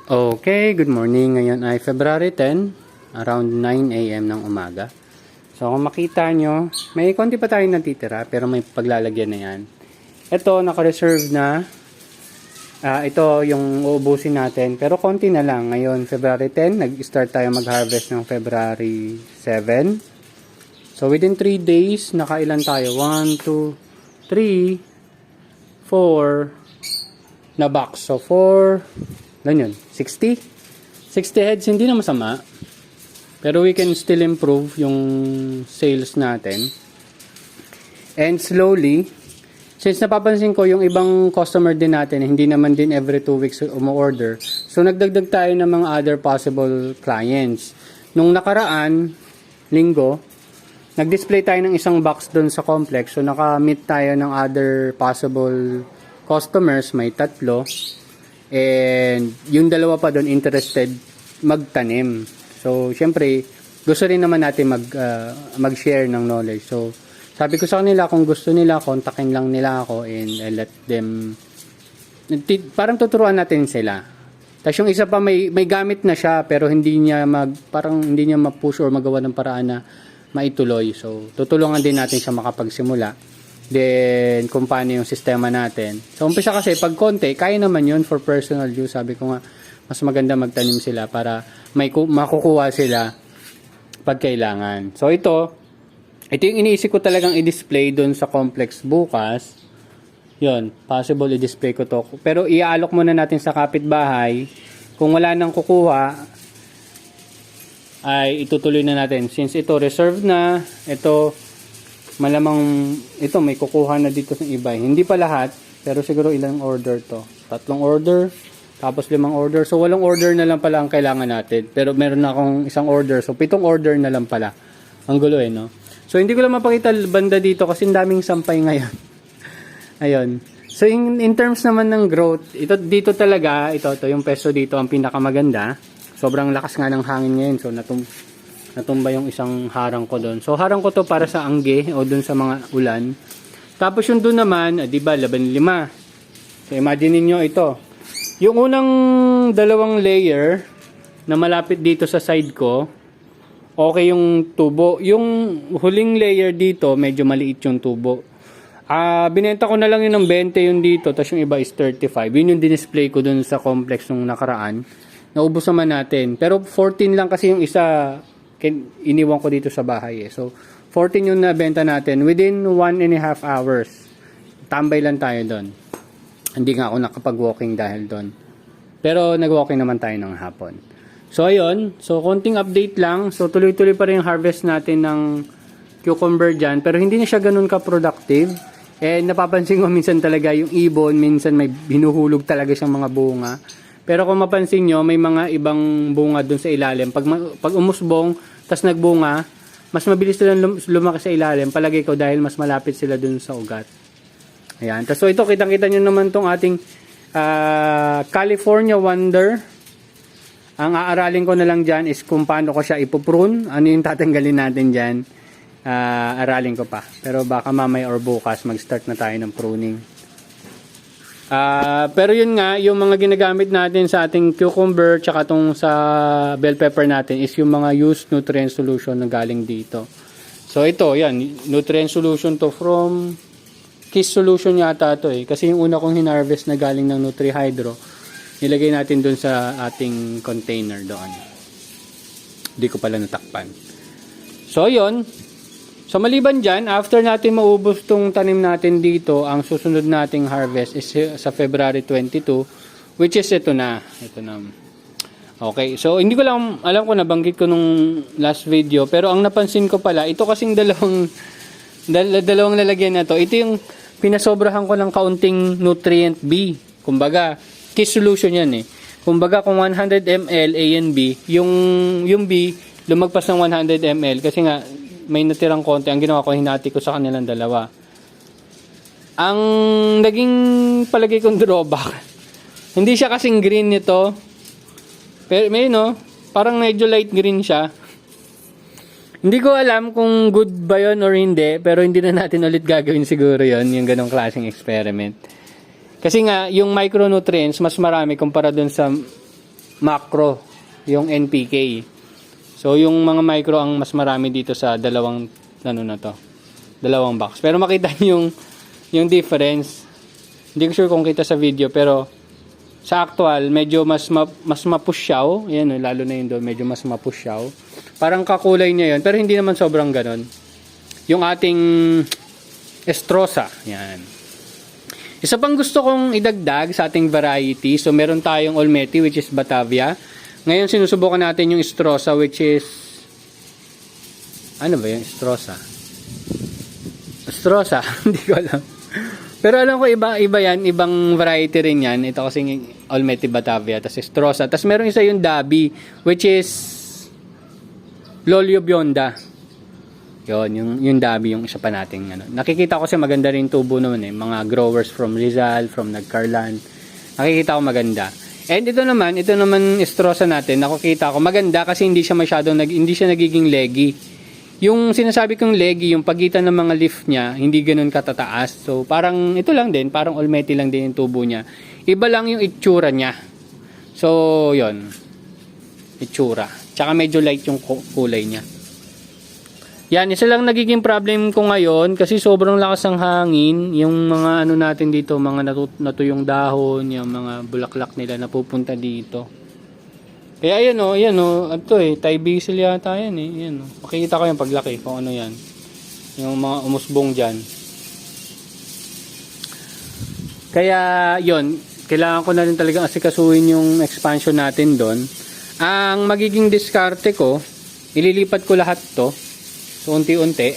Okay, good morning. Ngayon ay February 10, around 9 a.m. ng umaga. So kung makita nyo, may konti pa tayong natitira pero may paglalagyan na yan. Ito, naka-reserve na. Ito yung uubusin natin pero konti na lang. Ngayon, February 10, nag-start tayo mag-harvest ng February 7. So within 3 days, nakailan tayo? 1, 2, 3, 4 na box. So 4... Ganyan, 60 heads, hindi na masama. Pero we can still improve yung sales natin. And slowly, since napapansin ko yung ibang customer din natin, hindi naman din every 2 weeks umu-order. So nagdagdag tayo ng mga other possible clients. Nung nakaraan, linggo, nag-display tayo ng isang box doon sa complex. So naka-meet tayo ng other possible customers, may 3. And yung dalawa pa doon interested magtanim. So, syempre, gusto rin naman natin mag-share ng knowledge. So, sabi ko sa kanila, kung gusto nila, kontakin lang nila ako and I let them, parang tuturuan natin sila. Tapos yung isa pa, may gamit na siya, pero hindi niya parang hindi niya ma-push or magawa ng paraan na maituloy. So, tutulungan din natin siya makapagsimula. Then, kung paano yung sistema natin. So, umpisa kasi, pag konti, kaya naman yun for personal use. Sabi ko nga, mas maganda magtanim sila para makukuha sila pag kailangan. So, ito yung iniisip ko talagang i-display doon sa complex bukas. Yun, possible i-display ko to. Pero, iaalok muna natin sa kapitbahay. Kung wala nang kukuha, ay itutuloy na natin. Since ito, reserved na, ito, malamang ito may kukuha na dito ng iba. Hindi pa lahat, pero siguro ilang order to. 3 order, tapos 5 order. So 8 order na lang pala ang kailangan natin. Pero meron na akong isang order. So 7 order na lang pala. Ang gulo no? So hindi ko lang mapakita banda dito kasi daming sampay ngayon. Ayun. So in terms naman ng growth, ito dito talaga, ito yung peso dito ang pinakamaganda. Sobrang lakas nga ng hangin ngayon. So natumba yung isang harang ko doon. So harang ko to para sa angge o doon sa mga ulan. Tapos yung doon naman, di ba, 15. So imagine niyo ito. Yung unang 2 layer na malapit dito sa side ko, okay yung tubo. Yung huling layer dito, medyo maliit yung tubo. Binenta ko na lang yun ng 20 yun dito, tapos yung iba is 35. Yun yung dinisplay ko doon sa complex nung nakaraan. Naubos naman natin. Pero 14 lang kasi yung isa iniwan ko dito sa bahay So 14 yung nabenta natin within 1.5 hours. Tambay lang tayo doon. Hindi nga ako nakapag-walking dahil doon. Pero nag-walking naman tayo ng hapon. So ayun, so konting update lang. So tuloy-tuloy pa rin yung harvest natin ng cucumber dyan, pero hindi na siya ganun ka-productive. Napapansin ko minsan talaga yung ibon, minsan may binuhulog talaga siyang mga bunga. Pero kung mapansin nyo, may mga ibang bunga dun sa ilalim. Pag umusbong, tas nagbunga, mas mabilis silang lumaki sa ilalim. Palagay ko dahil mas malapit sila dun sa ugat. Ayan. So ito, kitang-kita nyo naman tong ating California Wonder. Ang aaralin ko na lang dyan is kung paano ko siya ipuprune. Ano yung tatanggalin natin dyan. Aralin ko pa. Pero baka mamaya or bukas mag-start na tayo ng pruning. Pero yun nga, yung mga ginagamit natin sa ating cucumber tsaka tong sa bell pepper natin is yung mga used nutrient solution na galing dito. So ito, yan, nutrient solution to from Kiss Solution yata to kasi yung una kong hinarvest na galing ng Nutrihydro, nilagay natin dun sa ating container doon. Hindi ko pala natakpan. So yun. So maliban dyan, after natin maubos tong tanim natin dito, ang susunod nating harvest is sa February 22, which is ito na. Ito na. Okay, so hindi ko lang, alam ko nabanggit ko nung last video, pero ang napansin ko pala, ito kasing dalawang lalagyan na to, ito yung pinasobrahan ko ng kaunting nutrient B. Kumbaga, Kiss Solution yan Kumbaga kung 100 ml A and B, yung B lumagpas ng 100 ml kasi nga may natirang konti. Ang ginawa ko, hinati ko sa kanilang dalawa. Ang naging palagay kong drawback, hindi siya kasing green nito. Pero may parang medyo light green siya. Hindi ko alam kung good ba yun or hindi, pero hindi na natin ulit gagawin siguro yun, yung ganong klaseng experiment. Kasi nga, yung micronutrients, mas marami kumpara dun sa macro, yung NPK. So, yung mga micro ang mas marami dito sa dalawang box. Pero makita niyo yung difference. Hindi ko sure kung kita sa video, pero sa actual, medyo mas mapusyaw. Ayan, lalo na yun doon, medyo mas mapusyaw. Parang kakulay niya yun, pero hindi naman sobrang ganon. Yung ating Estrosa, yan. Isa pang gusto kong idagdag sa ating variety, so meron tayong Olmeti, which is Batavia. Ngayon, sinusubukan natin yung Estrosa, which is, ano ba yung Estrosa? Estrosa, hindi ko alam. Pero alam ko, iba yan, ibang variety rin yan. Ito kasing Olmeti Batavia, tas Estrosa. Tas meron isa yung Dabi, which is Lolio Bionda. Yun, yung Dabi, yung isa pa nating, ano. Nakikita ko kasi maganda rin tubo naman mga growers from Rizal, from Nagcarlan. Nakikita ko maganda. And ito naman Estrosa natin, nakikita ko maganda kasi hindi siya nagiging leggy. Yung sinasabi kong leggy, yung pagitan ng mga leaf niya, hindi ganoon katataas. So parang ito lang din, parang Olmeti lang din yung tubo niya. Iba lang yung itsura niya. So, yon. Itsura. Tsaka medyo light yung kulay niya. Yan, isa lang nagiging problem ko ngayon kasi sobrang lakas ng hangin. Yung mga ano natin dito, mga natuyong dahon, yung mga bulaklak nila napupunta dito. Kaya ayan ito Thai basil yata yan Ayan makikita ko yung paglaki kung ano yan. Yung mga umusbong dyan. Kaya yon, kailangan ko na rin talagang asikasuhin yung expansion natin doon. Ang magiging diskarte ko, ililipat ko lahat to. So, unti-unti.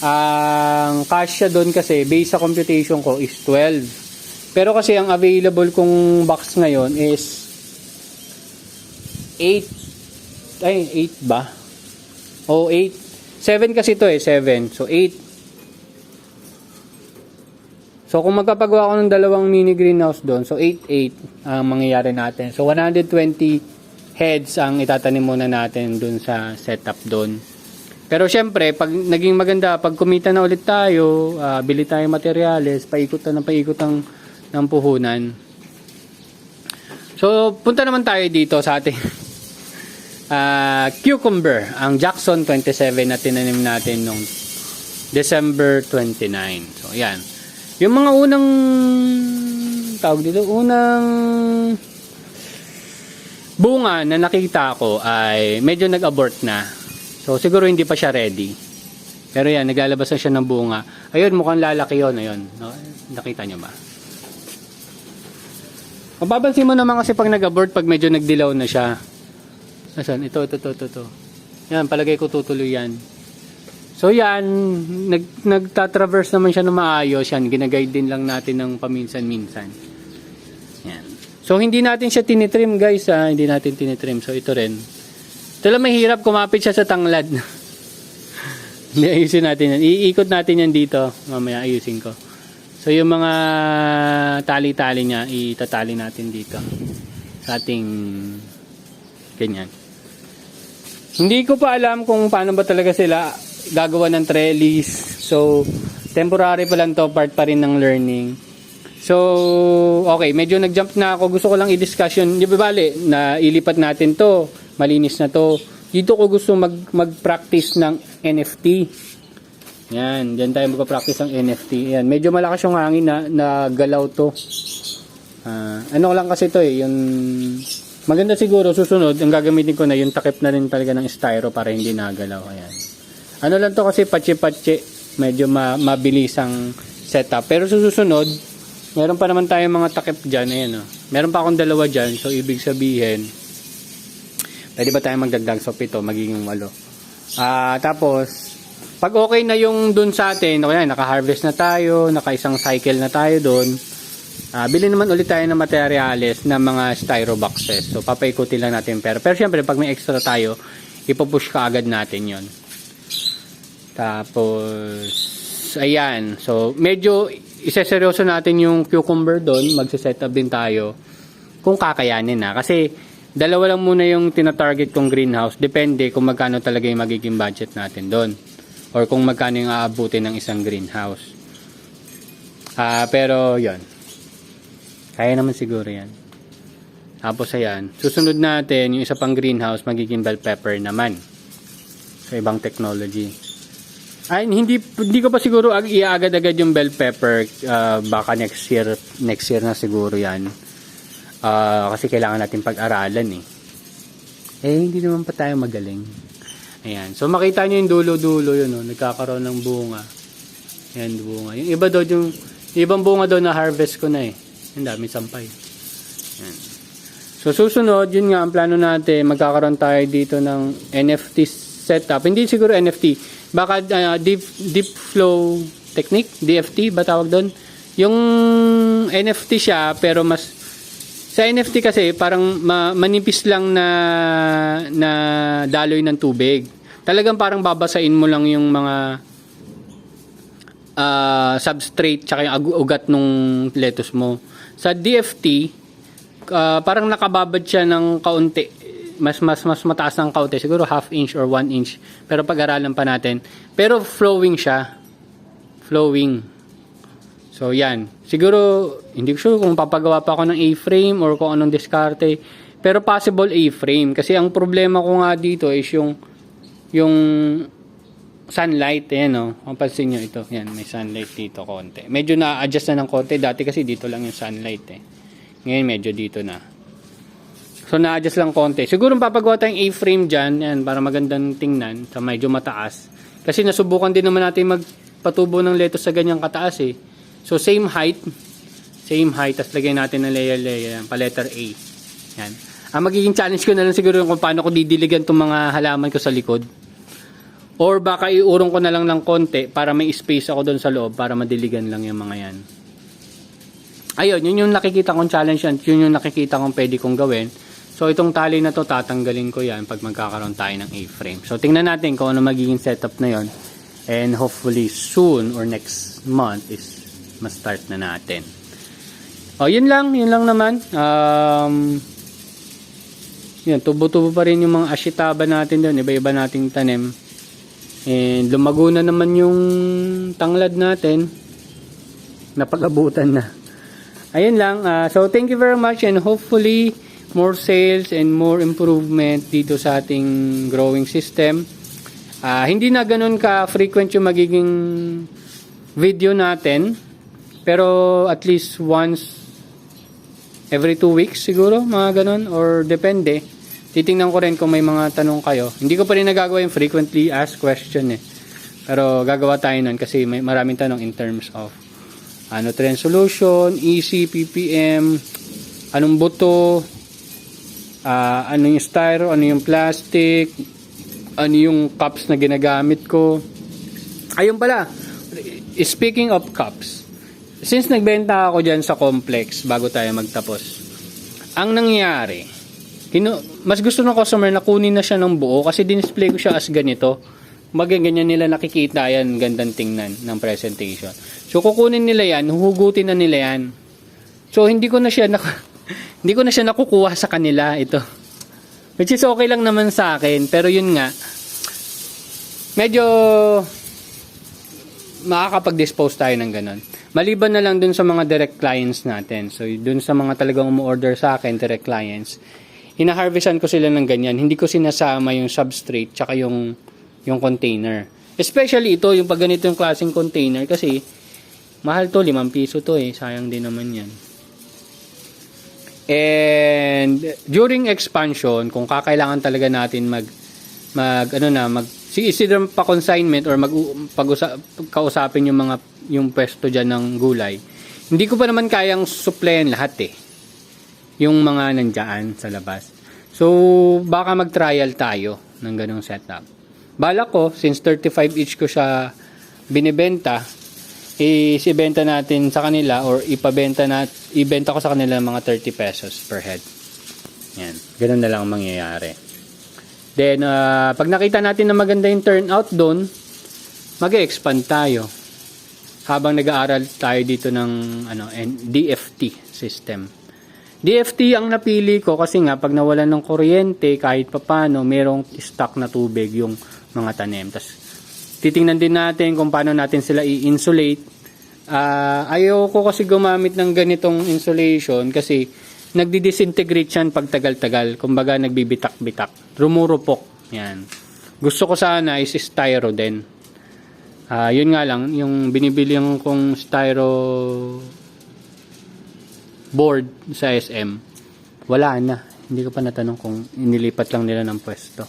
Ang kasya doon kasi, base sa computation ko, is 12. Pero kasi ang available kong box ngayon is 8. Ay, 8 ba? O, 8. 7 kasi ito 7. So, 8. So, kung magkapagawa ko ng dalawang mini greenhouse doon, so 8 ang mangyayari natin. So, 120 heads ang itatanim muna natin doon sa setup doon. Pero syempre, pag naging maganda, pag kumita na ulit tayo, bili tayo materyales, paikot ng puhunan. So, punta naman tayo dito sa ating cucumber, ang Jackson 27 na tinanim natin noong December 29. So, yan. Yung mga unang bunga na nakita ko ay medyo nag-abort na. So, siguro hindi pa siya ready. Pero yan, naglalabas na siya ng bunga. Ayun, mukhang lalaki yun. Ayun. No? Nakita nyo ba? Mapapansin mo naman kasi pag nag-abort, pag medyo nagdilaw na siya. Nasaan? Ito. Yan, palagay ko tutuloy yan. So, yan. Nagtatraverse naman siya na maayos. Yan, ginaguide din lang natin ng paminsan-minsan. Yan. So, hindi natin siya tinitrim, guys. Hindi natin tinitrim. So, ito rin. Ito lang mahirap, kumapit siya sa tanglad. Hindi, ayusin natin yan. Iikot natin yan dito. Mamaya ayusin ko. So, yung mga tali-tali niya, itatali natin dito. Sa ating ganyan. Hindi ko pa alam kung paano ba talaga sila gagawa ng trellis. So, temporary pa lang to, part pa rin ng learning. So, okay, medyo nag-jump na ako. Gusto ko lang i-discussion. Di ba bale, na ilipat natin to. Malinis na to. Dito ko gusto mag-practice ng NFT. Yan, diyan tayo magpa-practice ng NFT. Yan, medyo malakas yung hangin na galaw to. Ano lang kasi to yung maganda siguro susunod, ang gagamitin ko na yung takip na rin talaga ng styro para hindi nagalaw. Ayan. Ano lang to kasi patsi-patsi, medyo mabilis ang setup. Pero susunod, meron pa naman tayong mga takip dyan. Ayan, meron pa akong dalawa dyan. So, ibig sabihin, pwede ba tayo magdagdag? So, 7, magiging 8. Tapos, pag okay na yung dun sa atin, okay, naka-harvest na tayo, naka-isang cycle na tayo dun, bili naman ulit tayo ng materials na mga styro boxes. So, papaikutin lang natin pero syempre, pag may extra tayo, ipupush ka agad natin yon. Tapos, ayan. So, medyo iseseryoso natin yung cucumber dun. Magsiset up din tayo kung kakayanin na. Kasi, dalawa lang muna yung tina-target kong greenhouse. Depende kung magkano talaga yung magiging budget natin doon. Or kung magkano yung aabutin ng isang greenhouse. Pero yon, kaya naman siguro yan. Tapos ayan, susunod natin yung isa pang greenhouse, magiging bell pepper naman. Sa ibang technology. Ay, hindi ko pa siguro iaagad-agad yung bell pepper. Baka next year na siguro yan. Kasi kailangan natin pag-aralan eh. Hindi naman pa tayo magaling. Ayan. So, makita nyo yung dulo-dulo yun. Oh, nagkakaroon ng bunga. Ayan, bunga. Yung iba doon, yung ibang bunga doon na harvest ko na eh. Ang dami sampay. Ayan. So, susunod, yun nga, ang plano natin, magkakaroon tayo dito ng NFT setup. Hindi siguro NFT. Baka deep flow technique, DFT ba tawag doon? Yung NFT siya, pero mas sa NFT kasi parang manipis lang na daloy ng tubig. Talagang parang babasain mo lang yung mga substrate tsaka yung ugat nung lettuce mo. Sa DFT, parang nakababad siya ng kaunti. Mas mataas ng kaunti, siguro half inch or 1 inch. Pero pag-aralan pa natin. Pero flowing siya. Flowing. So yan. Siguro, hindi ko sure kung papagawa pa ako ng A-frame or kung anong diskarte. Pero possible A-frame. Kasi ang problema ko nga dito is yung sunlight. Ayan o. Kung pansin nyo ito. Yan, may sunlight dito konti. Medyo na-adjust na ng konti. Dati kasi dito lang yung sunlight eh. Ngayon medyo dito na. So, na-adjust lang konti. Siguro papagawa tayong A-frame dyan, yan, para magandang tingnan, sa medyo mataas. Kasi nasubukan din naman natin magpatubo ng lettuce sa ganyang kataas eh. So, same height, tapos lagyan natin ng layer, pa letter A. Yan. Ang magiging challenge ko na lang siguro kung paano ko didiligan itong mga halaman ko sa likod. Or baka iurong ko na lang ng konti para may space ako doon sa loob para madiligan lang yung mga yan. Ayun, yun yung nakikita kong challenge yan. Yun yung nakikita kong pwede kong gawin. So, itong tali na to, tatanggalin ko yan pag magkakaroon tayo ng A-frame. So, tingnan natin kung ano magiging setup na yon. And hopefully soon or next month is ma-start na natin. Yun lang naman. Yun, tubo-tubo pa rin yung mga ashitaba natin doon. Iba-iba nating tanim. And lumago na naman yung tanglad natin. Napag-abutan na. Ayun lang. So, thank you very much and hopefully more sales and more improvement dito sa ating growing system. Hindi na ganun ka-frequent yung magiging video natin. Pero at least once every 2 weeks siguro, mga ganun. Or depende. Titingnan ko rin kung may mga tanong kayo. Hindi ko pa rin nagagawa yung frequently asked question eh. Pero gagawa tayo nun kasi may maraming tanong in terms of nutrient solution, EC, ppm, anong buto, ano yung styro, ano yung plastic, ano yung cups na ginagamit ko. Ayun pala, speaking of cups, since nagbenta ako dyan sa complex bago tayo magtapos, ang nangyari, mas gusto ng customer na kunin na siya ng buo kasi dinisplay ko siya as ganito. Ganyan nila nakikita yan, gandang tingnan ng presentation. So kukunin nila yan, huhugutin na nila yan. So hindi ko na siya nakukuha sa kanila ito. Which is okay lang naman sa akin, pero yun nga, medyo makakapag-dispose tayo ng ganun. Maliban na lang dun sa mga direct clients natin. So dun sa mga talagang umu-order sa akin, direct clients, hina-harvestan ko sila ng ganyan. Hindi ko sinasama yung substrate tsaka yung container. Especially ito, yung pag ganito yung klaseng container kasi mahal to, 5 piso to eh. Sayang din naman yan. And during expansion, kung kakailangan talaga natin either pa consignment or kausapin yung pwesto diyan ng gulay. Hindi ko pa naman kayang supplyan lahat eh. Yung mga nandiyan sa labas. So baka mag-trial tayo ng ganung setup. Balak ko, since 35 each ko siya binibenta, ibenta natin sa kanila or ibenta ko sa kanila mga 30 pesos per head. Yan. Ganun na lang ang mangyayari. Then, pag nakita natin na maganda yung turnout doon, mag-expand tayo. Habang nag-aaral tayo dito ng DFT system. DFT ang napili ko kasi nga pag nawalan ng kuryente, kahit papano, merong stock na tubig yung mga tanim. Tapos, titingnan din natin kung paano natin sila i-insulate. Ayoko kasi gumamit ng ganitong insulation kasi nagdi-disintegrate yan pag tagal-tagal. Kumbaga, nagbibitak-bitak. Rumurupok. Yan. Gusto ko sana is styro din. Yun nga lang, yung binibili kong styro board sa SM, wala na. Hindi ko pa natanong kung inilipat lang nila ng pwesto.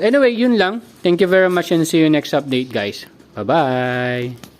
Anyway, yun lang. Thank you very much and see you next update, guys. Bye-bye!